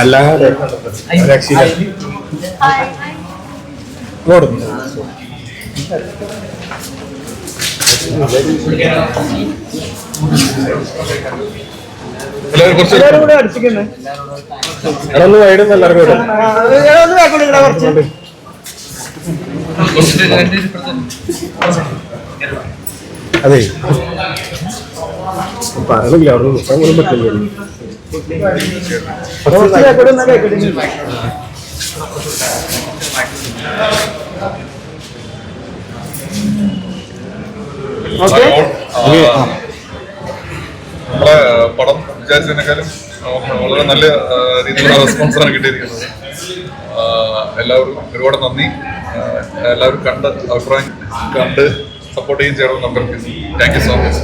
അല്ലാതെ ഓടുന്നു. എല്ലാവരും കൂടെ അടിച്ചിരിക്കുന്നേ. അതൊന്ന് വൈടും എല്ലാവർക്കും കൂടെ അതെ പറഞ്ഞില്ല. അവിടെ നിൽക്കാൻ പോലും പറ്റില്ല. നമ്മളെ പടം വിചാരിച്ചതിനേക്കാളും വളരെ നല്ല രീതിയിലുള്ള റെസ്പോൺസാണ് കിട്ടിയിരിക്കുന്നത്. എല്ലാവർക്കും ഒരുപാട് നന്ദി. എല്ലാവരും കണ്ട് അഭിപ്രായം കണ്ട് സപ്പോർട്ട് ചെയ്യുകയും ചെയ്യണം. നമുക്ക് താങ്ക് യു സോ മച്ച്.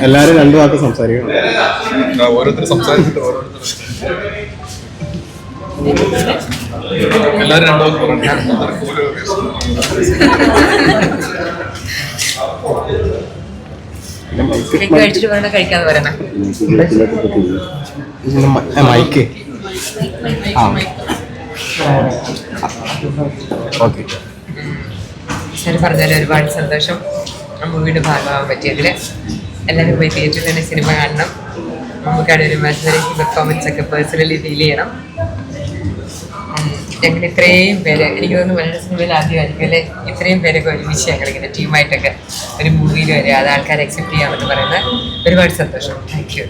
എല്ലാരും രണ്ടു വാക്ക് സംസാരിക്കണം. ഓരോരുത്തർ സംസാരിച്ചിട്ട് എല്ലാരും രണ്ടു വാക്ക് മൈക്ക് ഓക്കെ. ശരി, പറഞ്ഞാലും ഒരുപാട് സന്തോഷം. മൂവിയുടെ ഭാഗമാകാൻ പറ്റിയതിൽ എല്ലാവരും പോയി തിയേറ്ററിൽ തന്നെ സിനിമ കാണണം. നമുക്കവിടെ ഒരു ഇമാജിനറി പെർഫോമൻസ് ഒക്കെ പേഴ്സണലി ഫീൽ ചെയ്യണം. ഞങ്ങൾ ഇത്രയും പേര്, എനിക്ക് തോന്നുന്നു മലയാള സിനിമയിൽ ആദ്യമായിരിക്കും അല്ലേ ഇത്രയും പേരൊക്കെ ഒരുമിച്ച് ഞങ്ങളിങ്ങനെ ടീമായിട്ടൊക്കെ ഒരു മൂവിയിൽ വരെ അത് ആൾക്കാരെ അക്സെപ്റ്റ് ചെയ്യാമെന്ന് പറയുന്നത് ഒരുപാട് സന്തോഷം. Thank you.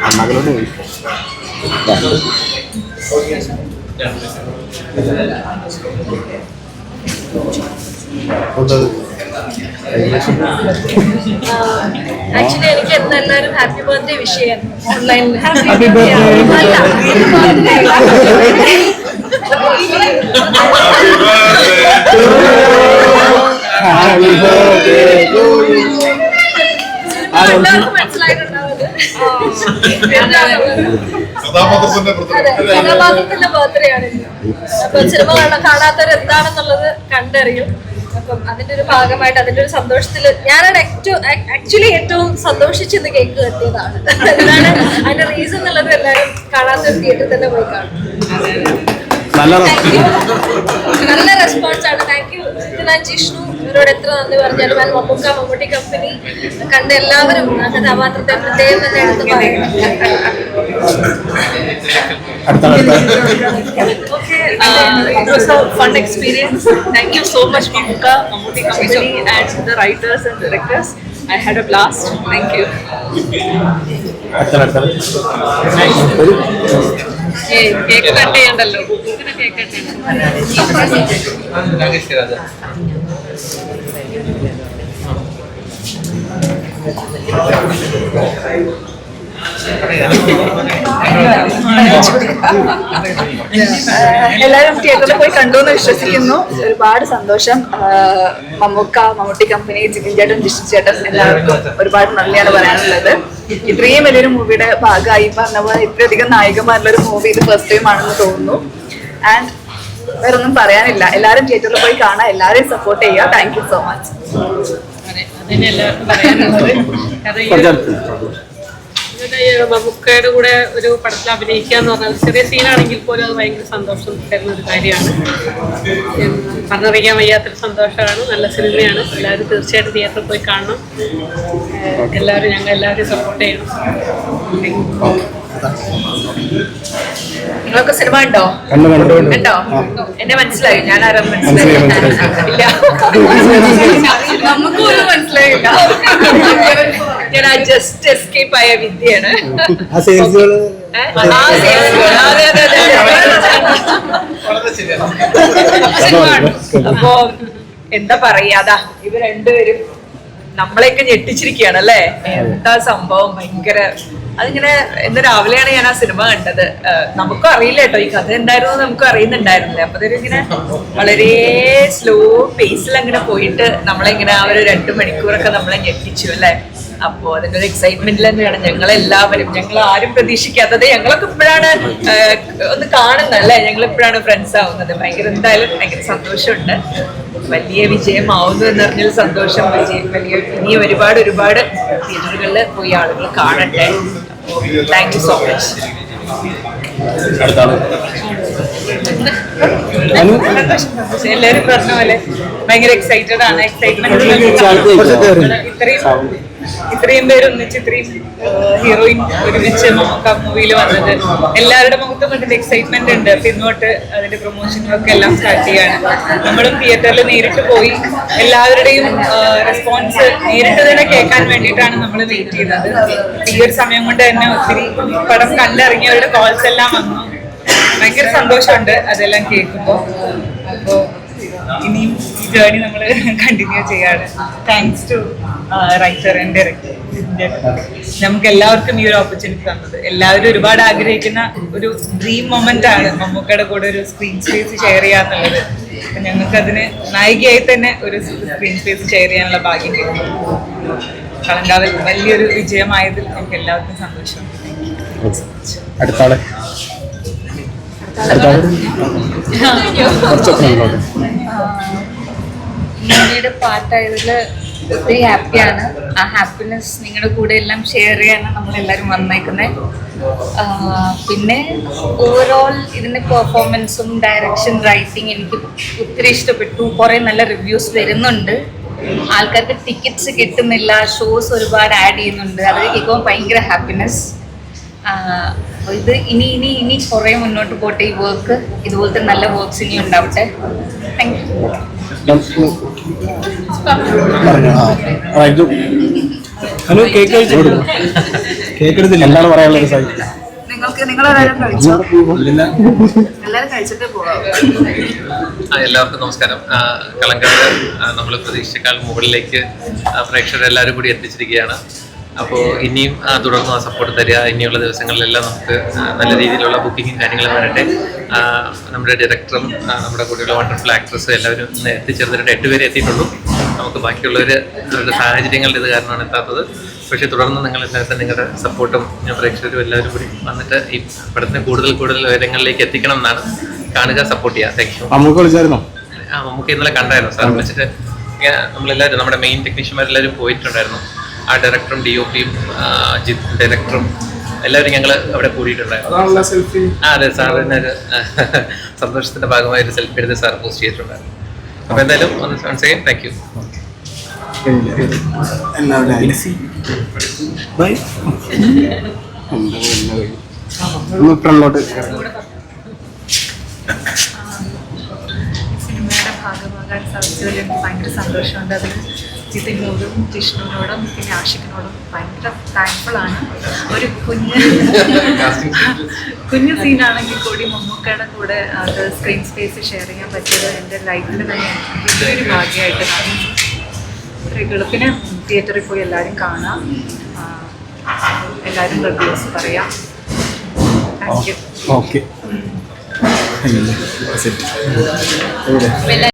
അമ്മകളോട് ആക്ച്വലി എനിക്ക് എല്ലാവരും ഹാപ്പി ബർത്ത്ഡേ വിഷ് ചെയ്യാൻ ഓൺലൈനിൽ മനസ്സിലായിട്ടുണ്ടാവുന്നത് കഥാപാത്രത്തിന്റെ ബർത്ത്ഡേ ആണ്. അപ്പൊ സിനിമ കാണാത്തവർ എന്താണെന്നുള്ളത് കണ്ടറിയും. അപ്പം അതിന്റെ ഒരു ഭാഗമായിട്ട് അതിന്റെ ഒരു സന്തോഷത്തില് ഞാനാണ് ആക്ച്വലി ഏറ്റവും സന്തോഷിച്ചെന്ന് കേക്ക് കെട്ടിയതാണ്. എന്താണ് അതിന്റെ റീസൺ എന്നുള്ളത് എല്ലാവരും കാണാത്ത തിയേറ്ററിൽ തന്നെ പോയി കാണും. നല്ല റെസ്പോൺസ് ആണ്. Thank you. ഞാൻ ജിഷ്ണു ഇവരോട് എത്ര നന്ദി പറഞ്ഞാലും ഞാൻ മമ്മൂട്ടി കമ്പനി കണ്ട എല്ലാവരും ആ കഥാപാത്രത്തെ പ്രത്യേകം തന്നെ എടുത്ത് പറയണം. It was a fun experience. Thank you so much, Mammootty Company, and the writers and directors. I had a blast. Thank you. Cake cut ചെയ്യണ്ടല്ലോ. കേക്ക് കട്ട് ചെയ്യണം. എല്ലാവരും തിയേറ്ററിൽ പോയി കണ്ടു എന്ന് വിശ്വസിക്കുന്നു. ഒരുപാട് സന്തോഷം. മമ്മൂട്ടി കമ്പനി, ജിതിൻ ചേട്ടൻ, ജിഷ്ണു ചേട്ടൻ, എല്ലാവർക്കും ഒരുപാട് നന്ദിയാണ് പറയാനുള്ളത്. ഇത്രയും വലിയൊരു മൂവിയുടെ ഭാഗമായി പറഞ്ഞ പോലെ ഇത്രയധികം നായികമാരുള്ള ഒരു മൂവി ഇത് ഫസ്റ്റ് ടൈം ആണെന്ന് തോന്നുന്നു. ആൻഡ് വേറൊന്നും പറയാനില്ല. എല്ലാവരും തിയേറ്ററിൽ പോയി കാണാം, എല്ലാവരെയും സപ്പോർട്ട് ചെയ്യുക. Thank you so much. അതിന് എല്ലാവർക്കും പറയാനുള്ളത് മമ്മൂക്കയുടെ കൂടെ ഒരു പടത്തിൽ അഭിനയിക്കുക എന്ന് പറഞ്ഞാൽ ചെറിയ സീനാണെങ്കിൽ പോലും അത് ഭയങ്കര സന്തോഷം തരുന്ന ഒരു കാര്യമാണ്. പറഞ്ഞറിയിക്കാൻ വയ്യാത്തൊരു സന്തോഷമാണ്. നല്ല സിനിമയാണ്. എല്ലാവരും തീർച്ചയായിട്ടും തിയേറ്ററിൽ പോയി കാണണം. ഞങ്ങൾ എല്ലാവരും സപ്പോർട്ട് ചെയ്യണം. നിങ്ങളൊക്കെ സിനിമ ഉണ്ടോ? ഉണ്ടോ? എന്നെ മനസ്സിലായി. ഞാൻ ആരും മനസ്സിലായില്ല. നമുക്കും ഒന്നും മനസ്സിലായില്ല. ഞാൻ ജസ്റ്റ് എസ്കേപ്പ് ആയ വിദ്യയാണ്. അപ്പോ എന്താ പറയാ, ഇവർ രണ്ടുപേരും നമ്മളെയൊക്കെ ഞെട്ടിച്ചിരിക്കുകയാണ് അല്ലേ? എന്താ സംഭവം, ഭയങ്കര. അതിങ്ങനെ ഇന്ന് രാവിലെയാണ് ഞാൻ ആ സിനിമ കണ്ടത്. നമുക്കും അറിയില്ല കേട്ടോ ഈ കഥ എന്തായിരുന്നു, നമുക്ക് അറിയുന്നുണ്ടായിരുന്നില്ല. അപ്പൊ ഇങ്ങനെ വളരെ സ്ലോ പേസിൽ അങ്ങനെ പോയിട്ട് നമ്മളിങ്ങനെ ആ ഒരു 2 മണിക്കൂറൊക്കെ നമ്മളെ ഞെട്ടിച്ചു അല്ലേ? അപ്പോ അതിന്റെ ഒരു എക്സൈറ്റ്മെന്റിൽ തന്നെയാണ് ഞങ്ങളെല്ലാവരും. ഞങ്ങൾ ആരും പ്രതീക്ഷിക്കാത്തത് ഞങ്ങളൊക്കെ ഇപ്പോഴാണ് ഒന്ന് കാണുന്നത് അല്ലേ? ഞങ്ങൾ ഇപ്പോഴാണ് ഫ്രണ്ട്സ് ആവുന്നത്. എന്തായാലും ഭയങ്കര സന്തോഷമുണ്ട്. വലിയ വിജയമാവുന്നു എന്നറിഞ്ഞാൽ സന്തോഷം. ഇനി ഒരുപാട് തിയേറ്ററുകളിൽ പോയി ആളുകൾ കാണട്ടെ. Thank you so much. എല്ലാവരും പറഞ്ഞ പോലെ ഭയങ്കര എക്സൈറ്റഡ് ആണ്. ഇത്രയും പേര് ഒന്നിച്ച് ഇത്രയും ഹീറോയിൻ ഒരുമിച്ച് മമ്മൂക്ക മൂവിയിൽ വന്നത് എല്ലാവരുടെ മുഖത്തും കണ്ടിട്ട് എക്സൈറ്റ്മെന്റ് ഉണ്ട്. അപ്പൊ ഇന്നോട്ട് അതിന്റെ പ്രൊമോഷനൊക്കെ എല്ലാം സ്റ്റാർട്ട് ചെയ്യാണ്. നമ്മളും തിയേറ്ററിൽ നേരിട്ട് പോയി എല്ലാവരുടെയും റെസ്പോൺസ് നേരിട്ട് തന്നെ കേൾക്കാൻ വേണ്ടിയിട്ടാണ് നമ്മൾ വെയിറ്റ് ചെയ്തത്. ഈ ഒരു സമയം കൊണ്ട് തന്നെ ഒത്തിരി പടം കണ്ടിറങ്ങിയവരുടെ കോൾസ് എല്ലാം വന്നു. ഭയങ്കര സന്തോഷമുണ്ട് അതെല്ലാം കേൾക്കുമ്പോൾ. അപ്പോൾ ഇനിയും ഈ ജേർണി നമ്മൾ കണ്ടിന്യൂ ചെയ്യാണ്. Thanks to writer and director. നമുക്ക് എല്ലാവർക്കും ഈ ഒരു ഓപ്പർച്യൂണിറ്റി തന്നത്. എല്ലാവരും ഒരുപാട് ആഗ്രഹിക്കുന്ന ഒരു ഡ്രീം മൊമെന്റ് ആണ് മമ്മൂക്കയുടെ കൂടെ ഒരു സ്ക്രീൻ സ്പേസ് ഷെയർ ചെയ്യാന്നുള്ളത്. അപ്പൊ ഞങ്ങൾക്ക് അതിന് നായികയായി തന്നെ ഒരു സ്ക്രീൻ സ്പേസ് ഷെയർ ചെയ്യാനുള്ള ഭാഗ്യം കിട്ടി. കളങ്കാവൽ വലിയൊരു വിജയമായതിൽ നമുക്ക് എല്ലാവർക്കും സന്തോഷം. അടുത്താളെ മൂവിയുടെ പാർട്ടായതിൽ ഒത്തിരി ഹാപ്പിയാണ്. ആ ഹാപ്പിനെസ് നിങ്ങളുടെ കൂടെ എല്ലാം ഷെയർ ചെയ്യാനാണ് നമ്മളെല്ലാവരും വന്നേക്കുന്നത്. പിന്നെ ഓവറോൾ ഇതിൻ്റെ പെർഫോമൻസും ഡയറക്ഷൻ, റൈറ്റിംഗ് എനിക്ക് ഒത്തിരി ഇഷ്ടപ്പെട്ടു. കുറേ നല്ല റിവ്യൂസ് വരുന്നുണ്ട്. ആൾക്കാർക്ക് ടിക്കറ്റ്സ് കിട്ടുന്നില്ല, ഷോസ് ഒരുപാട് ആഡ് ചെയ്യുന്നുണ്ട്. അത് കേൾക്കുമ്പോൾ ഭയങ്കര ഹാപ്പിനെസ്. ഇത് ഇനി കുറേ മുന്നോട്ട് പോട്ടെ. ഈ വർക്ക് ഇതുപോലത്തെ നല്ല വർക്ക്സ് ഇനി ഉണ്ടാവട്ടെ. Thank you. എന്താണ് പറയാനുള്ളത്? നിങ്ങളെല്ലാവരും കഴിച്ചോ? എല്ലാവരും കഴിച്ചിട്ട് പോകാം. എല്ലാവർക്കും നമസ്കാരം. കളങ്കാട് നമ്മൾ പ്രതീക്ഷിച്ചേക്കാൾ മുകളിലേക്ക് പ്രേക്ഷകരെല്ലാവരും കൂടി എത്തിച്ചിരിക്കുകയാണ്. അപ്പോൾ ഇനിയും തുടർന്ന് ആ സപ്പോർട്ട് തരിക. ഇനിയുള്ള ദിവസങ്ങളിലെല്ലാം നമുക്ക് നല്ല രീതിയിലുള്ള ബുക്കിങ്ങും കാര്യങ്ങളും വരട്ടെ. നമ്മുടെ ഡയറക്ടറും നമ്മുടെ കൂടെയുള്ള വണ്ടർഫുൾ ആക്ട്രസും എല്ലാവരും ഇന്ന് എത്തിച്ചേർന്നിട്ട് 8 പേരെ എത്തിയിട്ടുള്ളൂ. നമുക്ക് ബാക്കിയുള്ളവർ അവരുടെ സാഹചര്യങ്ങളുടെ ഇത് കാരണമാണ് എത്താത്തത്. പക്ഷേ തുടർന്ന് നിങ്ങളെല്ലാവരും നിങ്ങളുടെ സപ്പോർട്ടും പ്രേക്ഷകരും എല്ലാവരും കൂടി വന്നിട്ട് ഈ പടത്തിന് കൂടുതൽ ഉയരങ്ങളിലേക്ക് എത്തിക്കണം എന്നാണ്. കാണുക, സപ്പോർട്ട് ചെയ്യുക. Thank you. നമുക്ക് വിളിച്ചായിരുന്നോ? നമുക്ക് ഇന്നലെ കണ്ടായിരുന്നു സാർ. വിളിച്ചിട്ട് നമ്മളെല്ലാവരും നമ്മുടെ മെയിൻ ടെക്നീഷ്യന്മാരെല്ലാവരും പോയിട്ടുണ്ടായിരുന്നു. ആ ഡയറക്ടറും DOPയും ഡയറക്ടറും എല്ലാവരും ഞങ്ങൾ അവിടെ കൂടിയിട്ടുണ്ടായിരുന്നു. അതെ, സാറിന് ഒരു സന്തോഷത്തിന്റെ ഭാഗമായി ഒരു സെൽഫി എടുത്ത് സാർ പോസ്റ്റ് ചെയ്തിട്ടുണ്ടായിരുന്നു. അപ്പോൾ എന്തായാലും വൺസ് അഗൈൻ താങ്ക് യു. സിനിമയുടെ ഭാഗമാകാൻ സാധിച്ചതിൽ എനിക്ക് ഭയങ്കര സന്തോഷമുണ്ട്. അതിൽ ജിതിനോടും ജിഷ്ണുവിനോടും പിന്നെ ആഷിഖിനോടും ഭയങ്കര താങ്ക്ഫുൾ ആണ്. ഒരു കുഞ്ഞു സീനാണെങ്കിൽ കൂടി മമ്മൂക്കയുടെ കൂടെ അത് സ്ക്രീൻ സ്പേസ് ഷെയർ ചെയ്യാൻ പറ്റിയത് എൻ്റെ ലൈഫിൽ തന്നെ വലിയൊരു ഭാഗ്യമായിട്ട് കാണുന്നു. പിന്നെ തിയേറ്ററിൽ പോയി എല്ലാവരും കാണാം. എല്ലാവരും റിവ്യൂസ് പറയാം. Thank you. ഓക്കെ